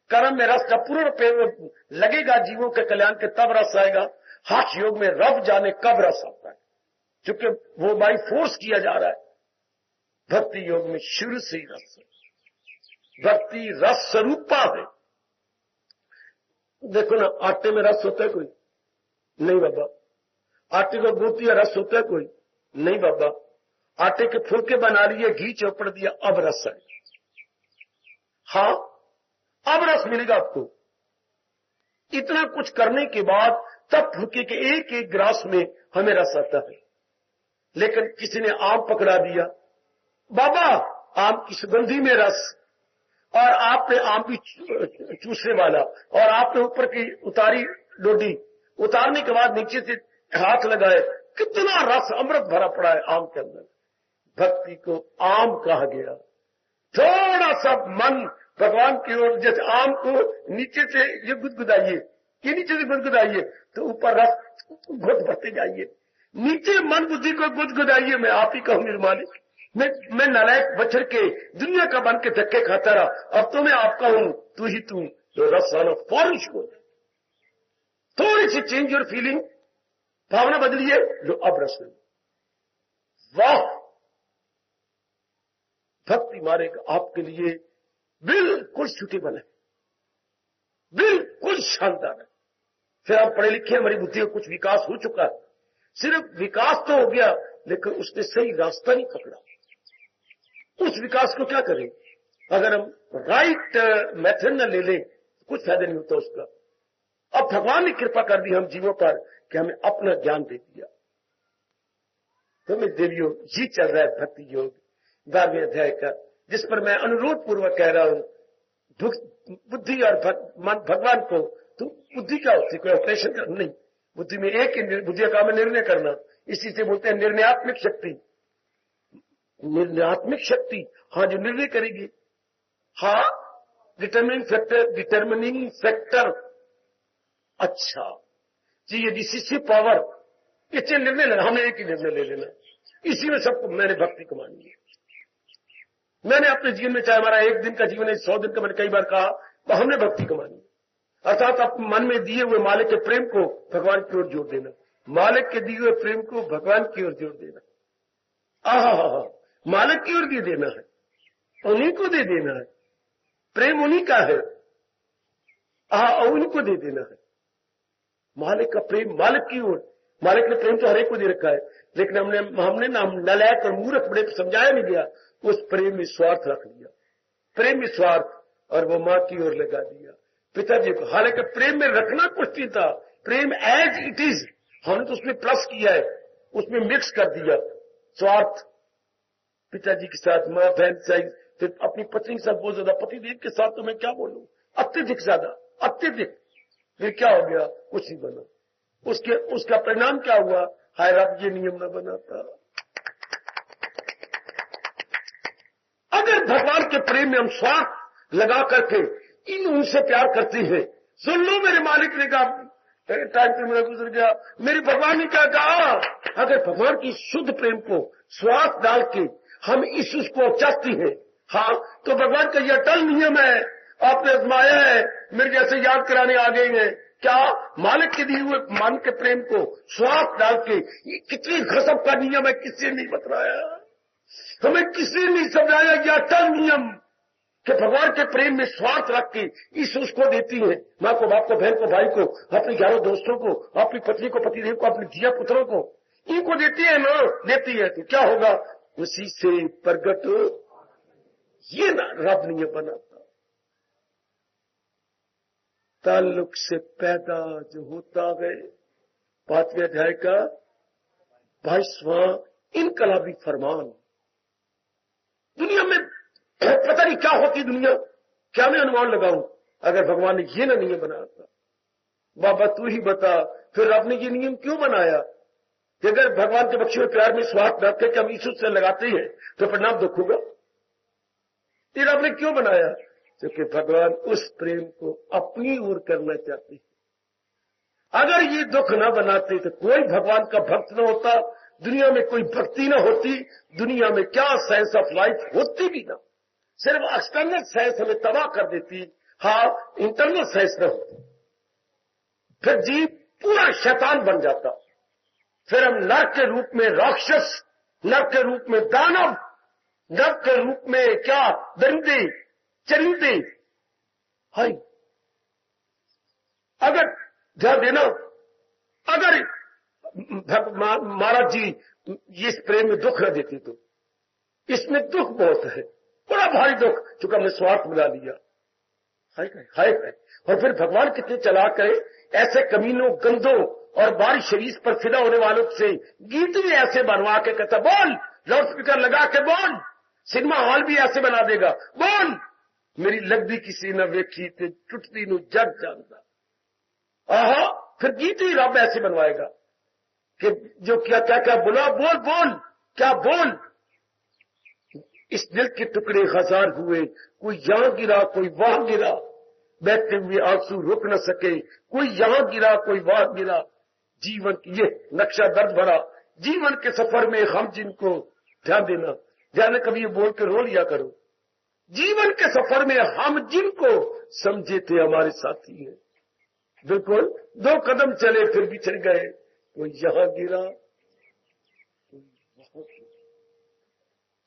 कर्म में रस जब पूर्ण लगेगा जीवों के कल्याण के तब रस आएगा, हठ योग में रब जाने कब रस आता है, क्योंकि वो बाई फोर्स किया जा रहा है। भक्ति योग में शुरू से ही रस है, भक्ति रस स्वरूपा है। देखो ना, आटे में रस होता है कोई? नहीं बाबा। आटे को गूंथ दिया, रस होता है कोई? नहीं बाबा। आटे के फुलके बना लिए, घी चौपड़ दिया, अब रस है। हाँ, अब रस मिलेगा आपको। इतना कुछ करने के बाद तब फुलके के एक एक ग्रास में हमें रस आता है। लेकिन किसी ने आम पकड़ा दिया, बाबा आम की सुगंधी में रस, और आपने आम की चूसने वाला, और आपने ऊपर की उतारी डोडी, उतारने के बाद नीचे से हाथ लगाए, कितना रस अमृत भरा पड़ा है आम के अंदर। भक्ति को आम कहा गया। थोड़ा सा मन भगवान की ओर, जैसे आम को नीचे से ये गुदगुदाइए, ये नीचे से गुदगुदाइए तो ऊपर रस घुट भरते जाइए, नीचे मन बुद्धि को गुदगुदाइए। मैं आप ही कहूं निर्मालिक, मैं नालायक बछड़ के दुनिया का बन के धक्के खाता रहा, अब तो मैं आपका हूं, तू ही तू, तो रस आना फौरन शुरू हो। थोड़ी सी चेंज योर फीलिंग, भावना बदलिए, जो अब रस में। वाह, भक्ति मार्ग आपके लिए बिल्कुल सूटेबल है, बिल्कुल शानदार है। फिर आप पढ़े लिखे, हमारी बुद्धि का कुछ विकास हो चुका है, सिर्फ विकास तो हो गया लेकिन उसने सही रास्ता नहीं पकड़ा। उस विकास को क्या करें? अगर हम राइट मेथड न ले लें कुछ फायदा नहीं होता उसका। अब भगवान ने कृपा कर दी हम जीवों पर कि हमें अपना ज्ञान दे दिया। तो मैं देवियों, ये चल रहा है भक्ति योग 12वें अध्याय का, जिस पर मैं अनुरोध पूर्वक कह रहा हूं, बुद्धि और भगवान को, तो बुद्धि क्या होती है? कोई ऑपरेशन कर नहीं, बुद्धि में एक ही बुद्धि का काम है निर्णय करना, इसी से बोलते हैं निर्णयात्मक शक्ति। निर्णयात्मक शक्ति, हाँ, जो निर्णय करेगी। हाँ, डिटर्मिनिंग फैक्टर। अच्छा जी, ये डिसिसिव पावर, इससे निर्णय लेना, हमने एक ही निर्णय ले लेना, इसी में सबको मैंने भक्ति कमानी है। मैंने अपने जीवन में, चाहे हमारा 1 दिन का जीवन है, 100 दिन का, मैंने कई बार कहा, तो हमने भक्ति कमानी है। अर्थात अपने मन में दिए हुए मालिक के प्रेम को भगवान की ओर जोड़ देना, मालिक के दिए हुए प्रेम को भगवान की ओर जोड़ देना। आहा, मालिक की ओर दे देना है, उन्हीं को दे देना है, प्रेम उन्हीं का है, उन्हीं को दे देना है। मालिक का प्रेम मालिक की ओर, मालिक ने प्रेम तो हर एक को दे रखा है, लेकिन हमने नालायक और मूर्ख बड़े समझाया नहीं गया, उस प्रेम में स्वार्थ रख लिया, प्रेम में स्वार्थ, और वो मां की ओर लगा दिया, पिताजी को। हालांकि प्रेम में रखना कुछ नहीं था, प्रेम एज इट इज, हमने तो उसमें प्लस किया है, उसमें मिक्स कर दिया स्वार्थ। पिताजी के साथ, मां बहन से, फिर अपनी पत्नी के साथ बहुत ज्यादा, पति देव के साथ तो मैं क्या बोलूं, अत्यधिक ज्यादा, अत्यधिक। फिर क्या हो गया? कुछ नहीं बना। उसका परिणाम क्या हुआ? हाय रब, ये नियम न बनाता। अगर भगवान के प्रेम में हम स्वार्थ लगा करके उनसे प्यार करते हैं, सुन लो, मेरे मालिक ने कहा, टाइम पे मेरा गुजर गया, मेरे भगवान ने क्या कहा? अगर भगवान की शुद्ध प्रेम को स्वार्थ डाल के हम इस उसको चाहते हैं, हाँ, तो भगवान का यह अटल नियम है, आपने आजमाया है, मेरे जैसे याद कराने आ गए हैं क्या? मालिक के दिए हुए मान के प्रेम को स्वार्थ डाल के, ये कितनी गजब का नियम है, किसी ने नहीं बतलाया, हमें किसी ने नहीं समझाया। यह अटल नियम कि भगवान के प्रेम में स्वार्थ रख के इस उसको देती है, माँ को, बाप को, बहन को, भाई को, अपने 11 दोस्तों को, अपनी पत्नी को, पतिदेव को, अपने धिया पुत्रों को, इनको देती है ना, देती है, तो क्या होगा? उसी से प्रगट ये ना रब नहीं बनाता। ताल्लुक से पैदा जो होता है। 5वें अध्याय का 22वां इनकलाबी फरमान। दुनिया में पता नहीं क्या होती दुनिया, क्या मैं अनुमान लगाऊं अगर भगवान ने ये ना नियम बनाया था। बाबा तू ही बता, फिर रब ने ये नियम क्यों बनाया कि अगर भगवान के बख्शे हुए प्यार में स्वार्थ रख के हम ईश्वर से लगाते हैं तो परिणाम दुख होगा। ये रब ने क्यों बनाया? क्योंकि भगवान उस प्रेम को अपनी ओर करना चाहते हैं। अगर ये दुख ना बनाते तो कोई भगवान का भक्त न होता, दुनिया में कोई भक्ति ना होती, दुनिया में क्या साइंस ऑफ लाइफ होती भी ना। सिर्फ एक्सटर्नल साइंस हमें तबाह कर देती, हाँ इंटरनल साइंस न होती। फिर जीव पूरा शैतान बन जाता, फिर हम नर के रूप में राक्षस, नर के रूप में दानव, नर के रूप में क्या दरिंदे चरिंदे। हाय अगर ध्यान देना, अगर महाराज जी इस प्रेम में दुख न देती तो इसमें दुख बहुत है, बड़ा भारी दुख, चूंकि हमने स्वार्थ मिला लिया। हाय हाय हाय। और फिर भगवान कितने चालाक है, ऐसे कमीनों गंदों और बारी शरीर पर फिदा होने वालों से गीत भी ऐसे बनवा के कहता बोल, लाउड स्पीकर लगा के बोल, सिनेमा हॉल भी ऐसे बना देगा, बोल मेरी लगदी किसी न वेखी ते टुटती नु जग जानदा। आहा, फिर गीत ही रब ऐसे बनवाएगा कि जो क्या क्या क्या बोला, बोल बोल क्या बोल। इस दिल के टुकड़े हजार हुए, कोई यहां गिरा कोई वहां गिरा, बहते हुए आंसू रुक न सके, कोई यहां गिरा कोई वहां गिरा। जीवन की ये नक्शा दर्द भरा, जीवन के सफर में हम जिनको ध्यान देना, ध्यान कभी ये बोल के रो लिया करो, जीवन के सफर में हम जिनको समझे थे हमारे साथी हैं, बिल्कुल 2 कदम चले फिर बिछड़ गए, कोई यहां गिरा कोई वहां गिरा।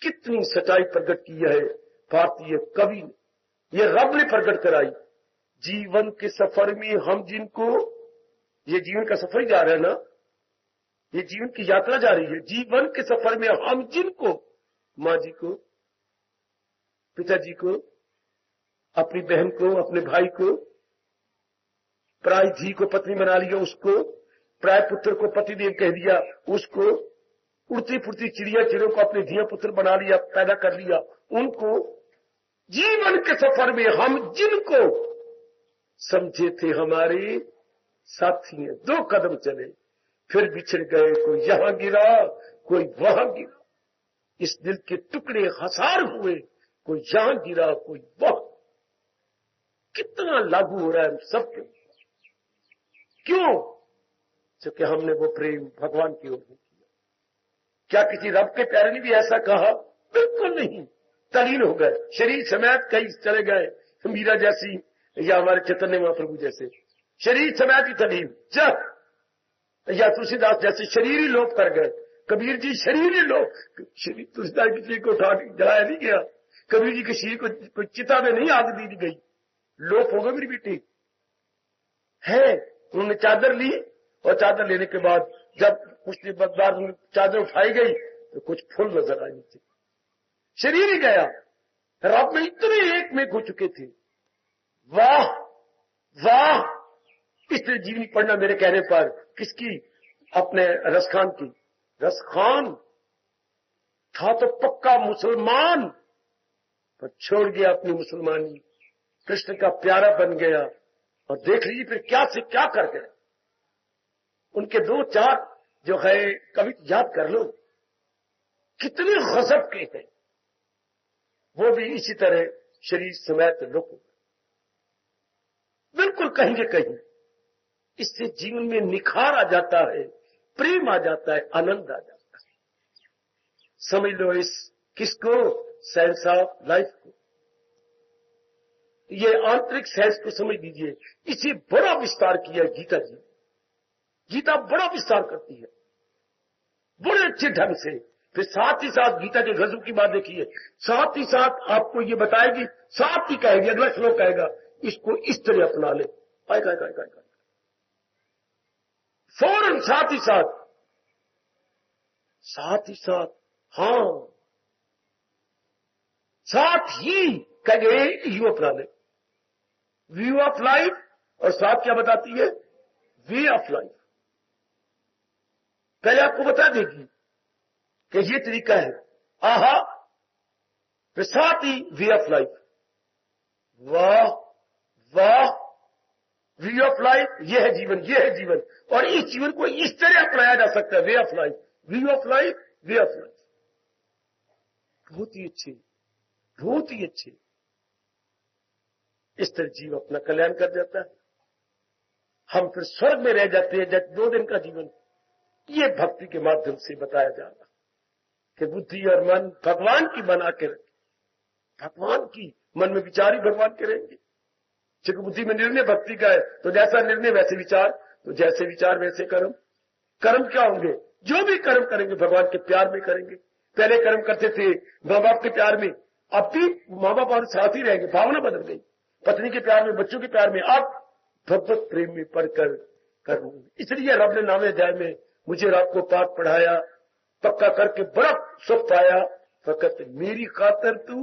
कितनी सच्चाई प्रकट की है भारतीय कवि ने, ये रब ने प्रकट कराई। जीवन के सफर में हम जिनको, ये जीवन का सफर ही जा रहा है ना, ये जीवन की यात्रा जा रही है। जीवन के सफर में हम जिनको, माँ जी को, पिताजी को, अपनी बहन को, अपने भाई को, पराई धी को पत्नी बना लिया उसको, पराय पुत्र को पतिदेव कह दिया उसको, उड़ती फुड़ती चिड़िया चिड़ियों को अपने धिया पुत्र बना लिया, पैदा कर लिया उनको। जीवन के सफर में हम जिनको समझे थे हमारे साथी हैं, 2 कदम चले फिर बिछड़ गए, कोई यहां गिरा कोई वहां गिरा। इस दिल के टुकड़े हजार हुए, कोई यहां गिरा कोई वहां। कितना लागू हो रहा है सबके, क्यों? क्योंकि हमने वो प्रेम भगवान की ओर नहीं किया। क्या किसी रब के प्यारे ने भी ऐसा कहा? बिल्कुल नहीं। तलीन हो गए, शरीर समेत कई चले गए, मीरा जैसी या हमारे चैतन्य महाप्रभु जैसे शरीर समेत ही तलीन, या तुलसीदास जैसे शरीर ही लोप कर गए। कबीर जी शरीर ही लोप, तुलसीदास की शरीर को उठा जलाया नहीं गया, कबीर जी के शरीर को कोई चिता में नहीं आग दी गई, लोप हो गए मेरी बेटी है। उन्होंने चादर ली और चादर लेने के बाद जब कुछ देर बाद चादर उठाई गई तो कुछ फूल नजर आए नीचे, शरीर ही गया। रब में इतने एक में हो चुके थे। वाह वाह। इसलिए जीवनी पढ़ना मेरे कहने पर, किसकी? अपने रसखान की। रसखान था तो पक्का मुसलमान, पर छोड़ गया अपनी मुसलमानी, कृष्ण का प्यारा बन गया। और देख लीजिए फिर क्या से क्या कर गए। उनके 2-4 जो है कभी याद कर लो, कितने गजब के हैं। वो भी इसी तरह शरीर समेत लुक हो, बिल्कुल कहीं न कहीं इससे जीवन में निखार आ जाता है, प्रेम आ जाता है, आनंद आ जाता है। समझ लो इस किसको? साइंस ऑफ लाइफ को। ये आंतरिक साइंस को समझ लीजिए। इसे बड़ा विस्तार किया है गीता जी। गीता बड़ा विस्तार करती है बड़े अच्छे ढंग से। फिर साथ ही साथ गीता के गजब की बात देखिए, साथ ही साथ आपको ये बताएगी, साथ ही कहेगी, अगला श्लोक कहेगा इसको इस तरह अपना ले। फौरन साथ ही साथ, हाँ साथ ही कहे यू अपना ले। व्यू ऑफ लाइफ और साथ क्या बताती है? Way of life. पहले आपको बता देगी कि ये तरीका है, आहा, फिर साथ ही वे ऑफ लाइफ। वाह वाह, वे ऑफ लाइफ, ये है जीवन, ये है जीवन। और इस जीवन को इस तरह अपनाया जा सकता है, way of life, way of life, way of life. बहुत ही अच्छे, बहुत ही अच्छे। इस तरह जीव अपना कल्याण कर जाता है। हम फिर स्वर्ग में रह जाते हैं। जब 2 दिन का जीवन, ये भक्ति के माध्यम से बताया जा रहा कि बुद्धि और मन भगवान की बना के रखें, भगवान की, मन में विचार ही भगवान के रहेंगे। चित्त बुद्धि में निर्णय भक्ति का है, तो जैसा निर्णय वैसे विचार, तो जैसे विचार वैसे कर्म। कर्म क्या होंगे? जो भी कर्म करेंगे भगवान के प्यार में करेंगे। पहले कर्म करते थे माँ बाप के प्यार में, अब भी माँ बाप और साथ ही रहेंगे, भावना बदल गई। पत्नी के प्यार में, बच्चों के प्यार में, अब भगवत प्रेम में पढ़कर करूंगी। इसलिए रब ने 9वें अध्याय में मुझे रात को पाठ पढ़ाया, पक्का करके बड़ा सुख पाया, फकत मेरी खातर तू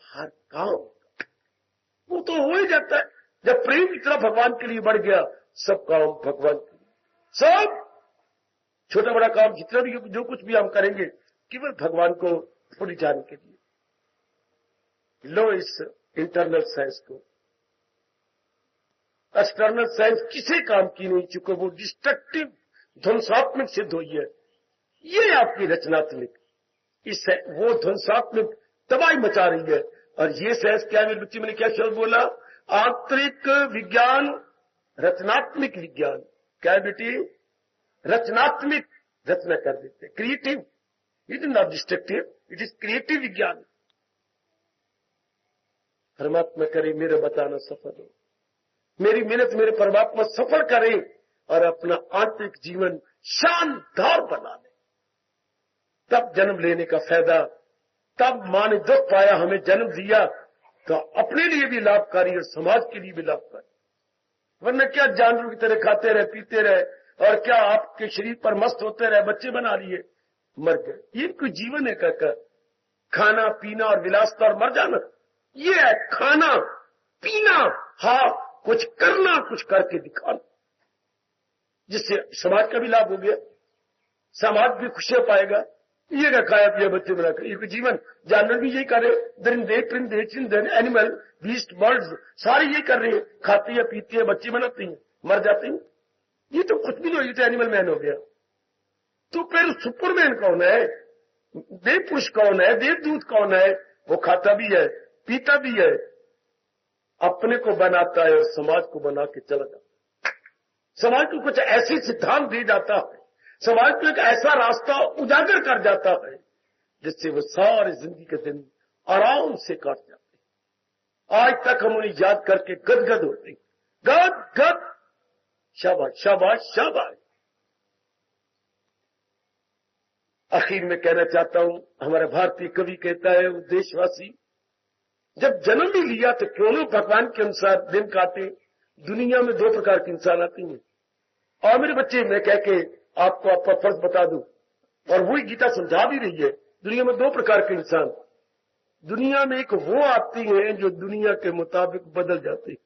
हर काम। वो तो हो ही जाता है जब प्रेम इतना भगवान के लिए बढ़ गया। सब काम भगवान के लिए, सब छोटा बड़ा काम जितना भी, जो कुछ भी हम करेंगे, केवल भगवान को पूरी जाने के लिए। लो इस इंटरनल साइंस को, एक्सटर्नल साइंस किसी काम की नहीं, चूंकि वो डिस्ट्रक्टिव, ध्वंसात्मक सिद्ध हुई है। ये आपकी रचनात्मक, इस वो ध्वंसात्मक तबाही मचा रही है। और ये साइंस क्या है? मेरे बच्चे, मैंने क्या शब्द बोला? आंतरिक विज्ञान, रचनात्मक विज्ञान। क्या है बेटी? रचनात्मक, रचना कर देते, creative. It is not destructive, it is creative विज्ञान। परमात्मा करे मेरा बताना सफल हो, मेरी मेहनत मेरे परमात्मा सफल करे और अपना आंतरिक जीवन शानदार बना ले। तब जन्म लेने का फायदा, तब मां ने दुख पाया, हमें जन्म दिया, तो अपने लिए भी लाभकारी और समाज के लिए भी लाभकारी। वरना क्या जानवरों की तरह खाते रहे, पीते रहे, और क्या आपके शरीर पर मस्त होते रहे, बच्चे बना लिए, मर गए। ये कोई जीवन है? काका, खाना पीना और विलासता और मर जाना, ये है खाना पीना, हाँ, कुछ करना, कुछ करके दिखाना, जिससे समाज का भी लाभ हो गया, समाज भी खुशियां पाएगा। ये क्या खाया पिया बच्चे बनाकर, ये कोई जीवन? जानवर भी यही कर रहे, दरिंदे परिंदे चिंदन, एनिमल, बीस्ट, बर्ड्स, सारे ये कर रहे हैं, खाती है पीती है, बच्चे बनाती हैं, मर जाते हैं। ये तो कुछ भी नहीं, ये तो एनिमल मैन हो गया। तो फिर सुपरमैन कौन है? देव पुरुष कौन है? देवदूत कौन है? वो खाता भी है, पीता भी है, अपने को बनाता है और समाज को बना के चला जाता है। समाज को कुछ ऐसी सिद्धांत दे जाता है, समाज को एक ऐसा रास्ता उजागर कर जाता है, जिससे वो सारी जिंदगी के दिन आराम से काट जाते हैं। आज तक हम उन्हें याद करके गदगद होते हैं, गद गद, शाबाश शाबाश शाबाश। आखिर में कहना चाहता हूं, हमारा भारतीय कवि कहता है, वो देशवासी, जब जन्म ही लिया तो क्यों न भगवान के अनुसार दिन काटे। दुनिया में 2 प्रकार के इंसान आते हैं। और मेरे बच्चे, मैं कह के आपको आपका फर्ज बता दूं, और वही गीता समझा भी रही है, दुनिया में 2 प्रकार के इंसान। दुनिया में एक वो आती हैं जो दुनिया के मुताबिक बदल जाते हैं।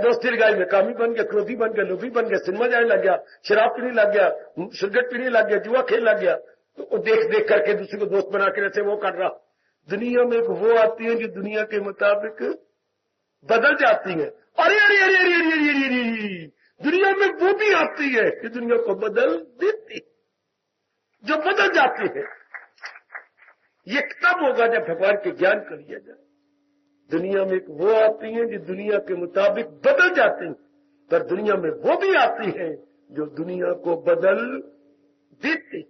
दोस्ती लगाई में कामी बन गया, क्रोधी बन गया, लोभी बन गया, सिनेमा जाने लग गया, शराब पीने लग गया, सिगरेट पीने लग गया, जुआ खेलने लग गया, तो देख देख करके दूसरे को दोस्त बना के जैसे वो कर रहा। दुनिया में एक वो आती है जो दुनिया के मुताबिक बदल जाती है। अरे अरे अरे अरे अरे अरे अरे अरे, दुनिया में वो भी आती है कि दुनिया को बदल देती, जो बदल जाती है। ये तब होगा जब भगवान के ज्ञान कर लिया जाए। दुनिया में एक वो आती है जो दुनिया के मुताबिक बदल जाती है, पर दुनिया में वो भी आती है जो दुनिया को बदल देती।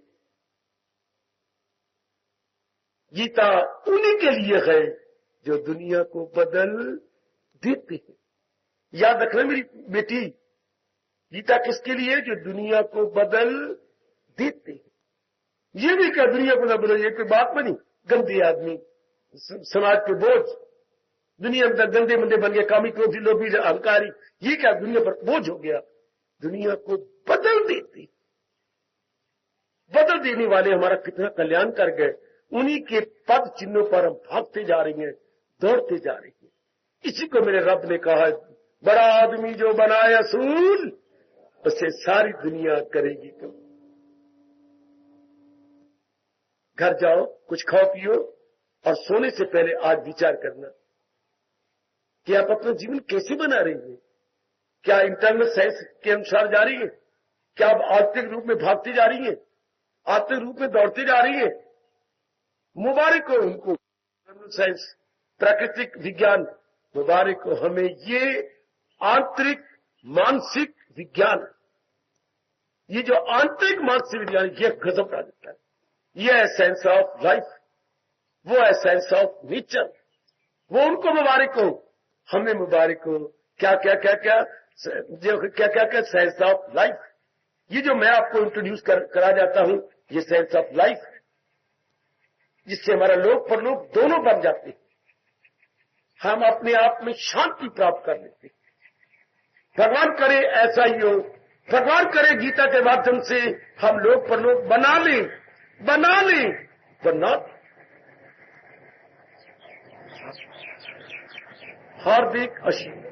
गीता उन्हीं के लिए है जो दुनिया को बदल देते हैं। याद रखना मेरी बेटी, गीता किसके लिए? जो दुनिया को बदल देते हैं। ये भी क्या दुनिया को न बदल, ये कोई बात बनी? गंदे आदमी, समाज के बोझ, दुनिया में गंदे मंदे बन गए, कामी क्रोधी लोभी अहंकारी, ये क्या दुनिया पर बोझ हो गया? दुनिया को बदल देती, बदल देने वाले हमारा कितना कल्याण कर गए। उन्हीं के पद चिन्हों पर हम भागते जा रही हैं, दौड़ते जा रही हैं। इसी को मेरे रब ने कहा, बड़ा आदमी जो बनाए असूल उसे सारी दुनिया करेगी कम। घर जाओ, कुछ खाओ पियो और सोने से पहले आज विचार करना कि आप अपना जीवन कैसे बना रही हैं। क्या इंटरनल साइंस के अनुसार जा रही है? क्या आप आत्मिक रूप में भागती जा रही है? आत्मिक रूप में दौड़ती जा रही है? मुबारक हो उनको। इंटरनल साइंस, प्राकृतिक विज्ञान, मुबारक हो। हमें ये आंतरिक मानसिक विज्ञान, ये जो आंतरिक मानसिक विज्ञान, ये गजब का देता है। ये है साइंस ऑफ लाइफ, वो है साइंस ऑफ नेचर। वो उनको मुबारक हो, हमें मुबारक हो। क्या क्या क्या क्या क्या क्या क्या साइंस ऑफ लाइफ। ये जो मैं आपको इंट्रोड्यूस करा जाता हूं, ये साइंस ऑफ लाइफ है, जिससे हमारा लोक परलोक दोनों बन जाते हैं। हम अपने आप में शांति प्राप्त कर लेते हैं। भगवान करे ऐसा ही हो। भगवान करे गीता के माध्यम से हम लोक परलोक बना लें, वरना हार्दिक आशीर्वाद।